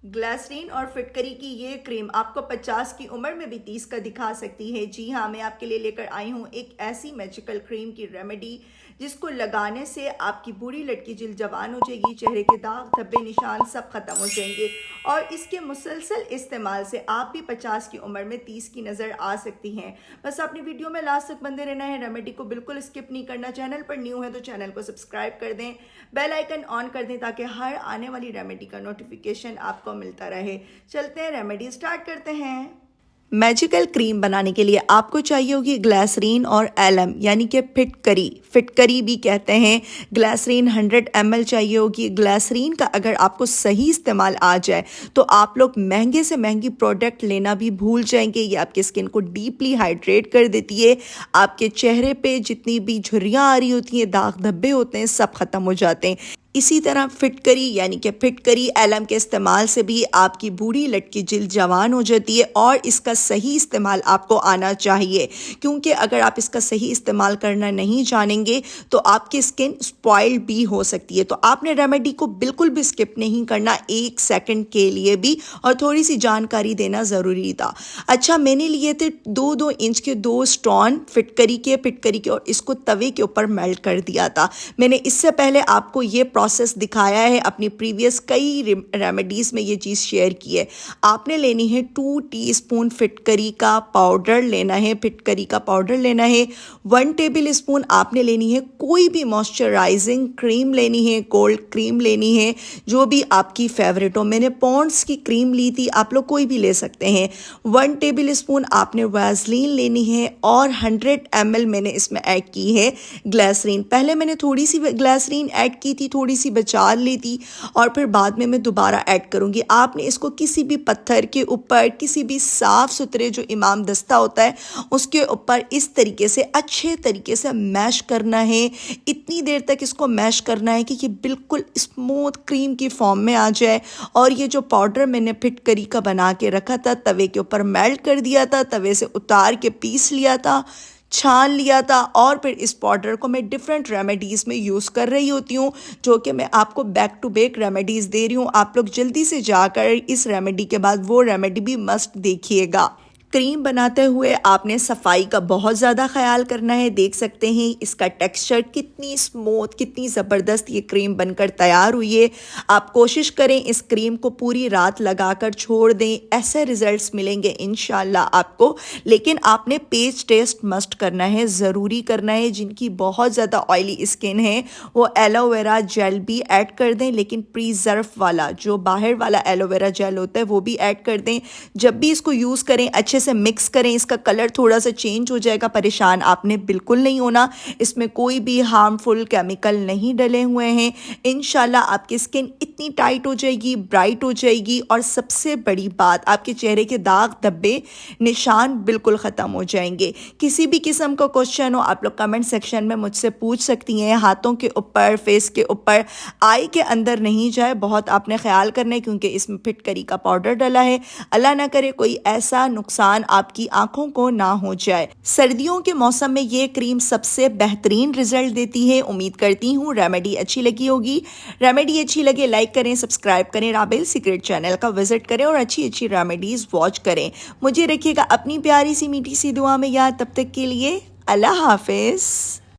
Glycerine और फिटकरी की ये क्रीम आपको 50 की उम्र में भी 30 का दिखा सकती है। जी हाँ, मैं आपके लिए लेकर आई हूँ एक ऐसी मैजिकल क्रीम की रेमेडी जिसको लगाने से आपकी बूढ़ी लटकी जिल्द जवान हो जाएगी, चेहरे के दाग धब्बे निशान सब खत्म हो जाएंगे और इसके मुसलसल इस्तेमाल से आप भी 50 की उम्र में 30 की नज़र आ सकती हैं। बस अपनी वीडियो में लास्ट तक बंदे रहना है, रेमेडी को बिल्कुल स्किप नहीं करना। चैनल पर न्यू है तो चैनल को सब्सक्राइब कर दें, बेल आइकन ऑन कर दें ताकि हर आने वाली रेमेडी का नोटिफिकेशन आपको मिलता रहे। चलते हैं, रेमेडी स्टार्ट करते हैं। मैजिकल क्रीम बनाने के लिए आपको चाहिए होगी ग्लिसरीन और एलम यानी कि फिटकरी, फिटकरी भी कहते हैं। ग्लिसरीन 100 ml चाहिए होगी। ग्लिसरीन का अगर आपको सही इस्तेमाल आ जाए तो आप लोग महंगे से महंगी प्रोडक्ट लेना भी भूल जाएंगे। ये आपकी स्किन को डीपली हाइड्रेट कर देती है। आपके चेहरे पे जितनी भी झुर्रियाँ आ रही होती हैं, दाग धब्बे होते हैं, सब खत्म हो जाते हैं। इसी तरह फिटकरी यानी कि फिटकरी एलम के इस्तेमाल से भी आपकी बूढ़ी लटकी जिल्द जवान हो जाती है और इसका सही इस्तेमाल आपको आना चाहिए, क्योंकि अगर आप इसका सही इस्तेमाल करना नहीं जानेंगे तो आपकी स्किन स्पॉइल्ड भी हो सकती है। तो आपने रेमेडी को बिल्कुल भी स्किप नहीं करना, 1 सेकंड के लिए भी, और थोड़ी सी जानकारी देना ज़रूरी था। अच्छा, मैंने लिए थे 2-2 इंच के 2 स्टोन फिटकरी के और इसको तवे के ऊपर मेल्ट कर दिया था। मैंने इससे पहले आपको ये प्रोसेस दिखाया है, अपनी प्रीवियस कई रेमेडीज़ में ये चीज़ शेयर की है। आपने लेनी है 2 टीस्पून फिटकरी का पाउडर लेना है, फिटकरी का पाउडर लेना है। 1 टेबल स्पून आपने लेनी है कोई भी मॉइस्चराइजिंग क्रीम लेनी है, कोल्ड क्रीम लेनी है, जो भी आपकी फेवरेट हो। मैंने पॉन्ड्स की क्रीम ली थी, आप लोग कोई भी ले सकते हैं। 1 टेबल स्पून आपने वैसलीन लेनी है और 100 ml मैंने इसमें ऐड की है ग्लिसरीन। पहले मैंने थोड़ी सी ग्लिसरीन ऐड की थी, थोड़ी सी बचा ली थी और फिर बाद में मैं दोबारा ऐड करूंगी। आपने इसको किसी भी पत्थर के ऊपर, किसी भी साफ सुथरे जो इमाम दस्ता होता है उसके ऊपर इस तरीके से अच्छे तरीके से मैश करना है। इतनी देर तक इसको मैश करना है कि ये बिल्कुल स्मूथ क्रीम की फॉर्म में आ जाए। और ये जो पाउडर मैंने फिटकरी का बना के रखा था, तवे के ऊपर मेल्ट कर दिया था, तवे से उतार के पीस लिया था, छान लिया था, और फिर इस पाउडर को मैं डिफरेंट रेमेडीज़ में यूज़ कर रही होती हूँ, जो कि मैं आपको बैक टू बैक रेमेडीज़ दे रही हूँ। आप लोग जल्दी से जाकर इस रेमेडी के बाद वो रेमेडी भी मस्ट देखिएगा। क्रीम बनाते हुए आपने सफाई का बहुत ज़्यादा ख्याल करना है। देख सकते हैं इसका टेक्सचर कितनी स्मूथ, कितनी ज़बरदस्त ये क्रीम बनकर तैयार हुई है। आप कोशिश करें इस क्रीम को पूरी रात लगाकर छोड़ दें, ऐसे रिजल्ट्स मिलेंगे इंशाल्लाह आपको। लेकिन आपने पेज टेस्ट मस्ट करना है, ज़रूरी करना है। जिनकी बहुत ज़्यादा ऑयली स्किन है वो एलोवेरा जेल भी ऐड कर दें, लेकिन प्रिजर्व वाला जो बाहर वाला एलोवेरा जेल होता है वो भी ऐड कर दें। जब भी इसको यूज़ करें अच्छे से मिक्स करें। इसका कलर थोड़ा सा चेंज हो जाएगा, परेशान आपने बिल्कुल नहीं होना। इसमें कोई भी हार्मफुल केमिकल नहीं डले हुए हैं। इंशाल्लाह आपकी स्किन इतनी टाइट हो जाएगी, ब्राइट हो जाएगी, और सबसे बड़ी बात आपके चेहरे के दाग धब्बे निशान बिल्कुल ख़त्म हो जाएंगे। किसी भी किस्म का क्वेश्चन हो आप लोग कमेंट सेक्शन में मुझसे पूछ सकती हैं। हाथों के ऊपर, फेस के ऊपर, आई के अंदर नहीं जाए, बहुत आपने ख्याल करना है, क्योंकि इसमें फिटकरी का पाउडर डला है। अल्लाह ना करे कोई ऐसा नुकसान आपकी आंखों को ना हो जाए। सर्दियों के मौसम में ये क्रीम सबसे बेहतरीन रिजल्ट देती है। उम्मीद करती हूँ रेमेडी अच्छी लगी होगी। रेमेडी अच्छी लगे लाइक करें, सब्सक्राइब करें, राबेल सीक्रेट चैनल का विजिट करें और अच्छी अच्छी रेमेडीज वॉच करें। मुझे रखिएगा अपनी प्यारी सी मीठी सी दुआ में याद। तब तक के लिए अल्लाह हाफिज।